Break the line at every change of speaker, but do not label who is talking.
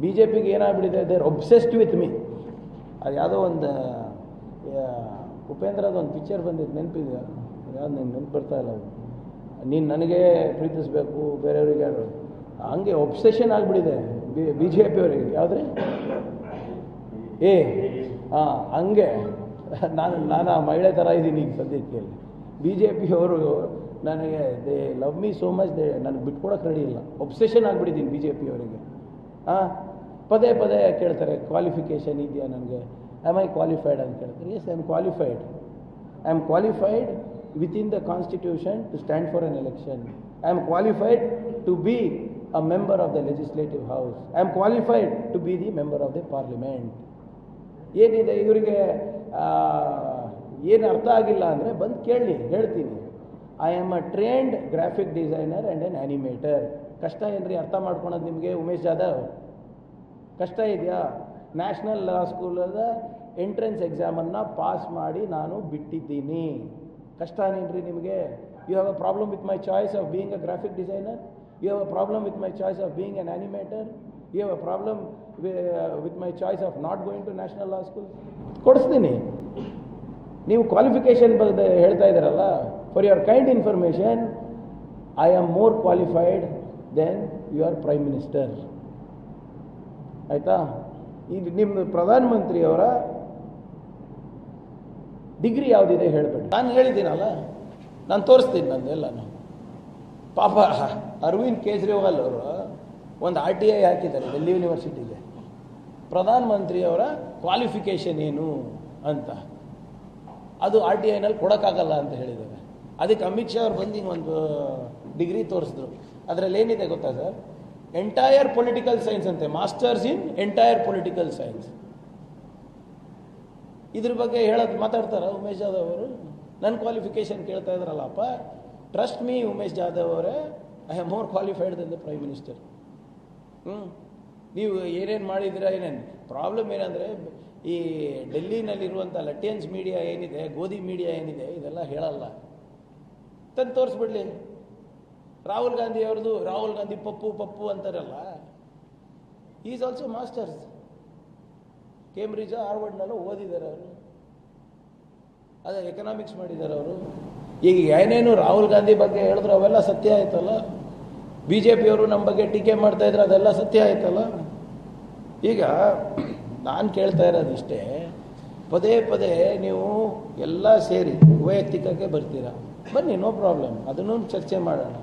B J ಪಿಗೆ ಏನಾಗ್ಬಿಟ್ಟಿದೆ, they are obsessed with me. ಅದು ಯಾವುದೋ ಒಂದು ಉಪೇಂದ್ರದ ಒಂದು ಪಿಕ್ಚರ್ ಬಂದಿದ್ದು, ನೆನಪಿದೆ ಯಾವ್ದು ನಂಗೆ ನೆನಪು ಬರ್ತಾ ಇಲ್ಲ. ಅದು ನೀನು ನನಗೆ ಪ್ರೀತಿಸಬೇಕು, ಬೇರೆಯವ್ರಿಗೆ ಯಾರು, ಹಂಗೆ ಒಬ್ಸೆಷನ್ ಆಗಿಬಿಟ್ಟಿದೆ ಬಿ ಜೆ ಪಿಯವರಿಗೆ. ಯಾವುದ್ರಿ ಹಾಂ, ಹಂಗೆ ನಾನು ಆ ಮಹಿಳೆ ಥರ ಇದ್ದೀನಿ ಈಗ ಸದ್ಯಕ್ಕೆ. ಬಿ ಜೆ ಪಿಯವರು ನನಗೆ they love me so much, ನನಗೆ ಬಿಟ್ಕೊಡೋಕೆ ರೆಡಿ ಇಲ್ಲ. ಒಬ್ಸೆಷನ್ ಆಗಿಬಿಟ್ಟಿದ್ದೀನಿ ಬಿ ಜೆ ಪಿಯವರಿಗೆ. ಪದೇ ಪದೇ ಕೇಳ್ತಾರೆ ಕ್ವಾಲಿಫಿಕೇಷನ್ ಇದೆಯಾ ನನಗೆ, ಆಮ್ ಐ ಕ್ವಾಲಿಫೈಡ್ ಅಂತ ಕೇಳ್ತಾರೆ. Yes, I am qualified. I am qualified within the constitution to stand for an election. I am qualified to be a member of the legislative house. I am qualified to be the member of the parliament. ಏನಿದೆ ಇವರಿಗೆ ಏನು ಅರ್ಥ ಆಗಿಲ್ಲ ಅಂದರೆ ಬಂದು ಕೇಳಿ, ಹೇಳ್ತೀನಿ. I am a trained graphic designer and an animator. ಕಷ್ಟ ಏನ್ರಿ ಅರ್ಥ ಮಾಡ್ಕೊಳೋದು ನಿಮಗೆ? ಉಮೇಶ್ ಜಾಧವ್, ಕಷ್ಟ ಇದೆಯಾ? ನ್ಯಾಷನಲ್ ಲಾ ಸ್ಕೂಲದ ಎಂಟ್ರೆನ್ಸ್ ಎಕ್ಸಾಮನ್ನು ಪಾಸ್ ಮಾಡಿ ನಾನು ಬಿಟ್ಟಿದ್ದೀನಿ. ಕಷ್ಟ ಏನ್ರಿ ನಿಮಗೆ? You have a problem with my choice of being a graphic designer, you have a problem with my choice of being an animator, you have a problem with my choice of not going to national law school. ಕೊಡಿಸ್ತೀನಿ. ನೀವು qualification ಬಗ್ಗೆ ಹೇಳ್ತಾ ಇದ್ದೀರಲ್ಲ, for your kind information, I am more qualified than your prime minister. ಆಯಿತಾ? ಈಗ ನಿಮ್ಮ ಪ್ರಧಾನಮಂತ್ರಿಯವರ degree ಯಾವುದಿದೆ ಹೇಳಬೇಡಿ. ನಾನು ಹೇಳಿದ್ದೀನಲ್ಲ, ನಾನು ತೋರಿಸ್ತೀನಿ ನಂದೆಲ್ಲನು. ಪಾಪ ಅರವಿಂದ್ ಕೇಜ್ರಿವಾಲ್ ಅವರು ಒಂದು RTI ಹಾಕಿದ್ದಾರೆ ಡೆಲ್ಲಿ ಯೂನಿವರ್ಸಿಟಿಗೆ, ಪ್ರಧಾನಮಂತ್ರಿಯವರ ಕ್ವಾಲಿಫಿಕೇಷನ್ ಏನು ಅಂತ. ಅದು RTIನಲ್ಲಿ ಕೊಡೋಕ್ಕಾಗಲ್ಲ ಅಂತ ಹೇಳಿದ್ದಾರೆ. ಅದಕ್ಕೆ ಅಮಿತ್ ಶಾ ಅವ್ರು ಬಂದು ಒಂದು ಡಿಗ್ರಿ ತೋರಿಸಿದ್ರು. ಅದರಲ್ಲಿ ಏನಿದೆ ಗೊತ್ತಾ ಸರ್? ಎಂಟೈರ್ ಪೊಲಿಟಿಕಲ್ ಸೈನ್ಸ್ ಅಂತೆ, masters in entire political science. ಇದ್ರ ಬಗ್ಗೆ ಹೇಳೋದು ಮಾತಾಡ್ತಾರ ಉಮೇಶ್ ಜಾಧವ್ ಅವರು? ನನ್ನ ಕ್ವಾಲಿಫಿಕೇಷನ್ ಕೇಳ್ತಾ ಇದ್ರಲ್ಲಪ್ಪ. ಟ್ರಸ್ಟ್ ಮೀ ಉಮೇಶ್ ಜಾಧವ್ ಅವರೇ, I am more qualified than the prime minister. ನೀವು ಏನೇನು ಮಾಡಿದ್ದೀರಾ, ಏನೇನು ಪ್ರಾಬ್ಲಮ್ ಏನಂದರೆ, ಈ ಡೆಲ್ಲಿನಲ್ಲಿರುವಂಥ ಲಟ್ಟಿಯನ್ಸ್ ಮೀಡಿಯಾ ಏನಿದೆ, ಗೋಧಿ ಮೀಡಿಯಾ ಏನಿದೆ, ಇದೆಲ್ಲ ಹೇಳಲ್ಲ. ತಂದು ತೋರಿಸ್ಬಿಡ್ಲಿ. ರಾಹುಲ್ ಗಾಂಧಿ ಅವ್ರದ್ದು, ರಾಹುಲ್ ಗಾಂಧಿ ಪಪ್ಪು ಅಂತಾರಲ್ಲ, ಈಸ್ ಆಲ್ಸೋ ಮಾಸ್ಟರ್ಸ್. ಕೇಂಬ್ರಿಡ್ಜ್ ಹಾರ್ವರ್ಡ್ನೆಲ್ಲ ಓದಿದ್ದಾರೆ ಅವರು. ಅದೇ ಎಕನಾಮಿಕ್ಸ್ ಮಾಡಿದ್ದಾರೆ ಅವರು. ಈಗ ಏನೇನು ರಾಹುಲ್ ಗಾಂಧಿ ಬಗ್ಗೆ ಹೇಳಿದ್ರು ಅವೆಲ್ಲ ಸತ್ಯ ಆಯ್ತಲ್ಲ. ಬಿ ಜೆ ಪಿಯವರು ನಮ್ಮ ಬಗ್ಗೆ ಟೀಕೆ ಮಾಡ್ತಾ ಇದ್ರು, ಅದೆಲ್ಲ ಸತ್ಯ ಆಯ್ತಲ್ಲ. ಈಗ ನಾನು ಕೇಳ್ತಾ ಇರೋದು ಇಷ್ಟೇ, ಪದೇ ಪದೇ ನೀವು ಎಲ್ಲ ಸೇರಿ ವೈಯಕ್ತಿಕಕ್ಕೆ ಬರ್ತೀರಾ, ಬನ್ನಿ, ನೋ ಪ್ರಾಬ್ಲಮ್, ಅದನ್ನು ಚರ್ಚೆ ಮಾಡೋಣ.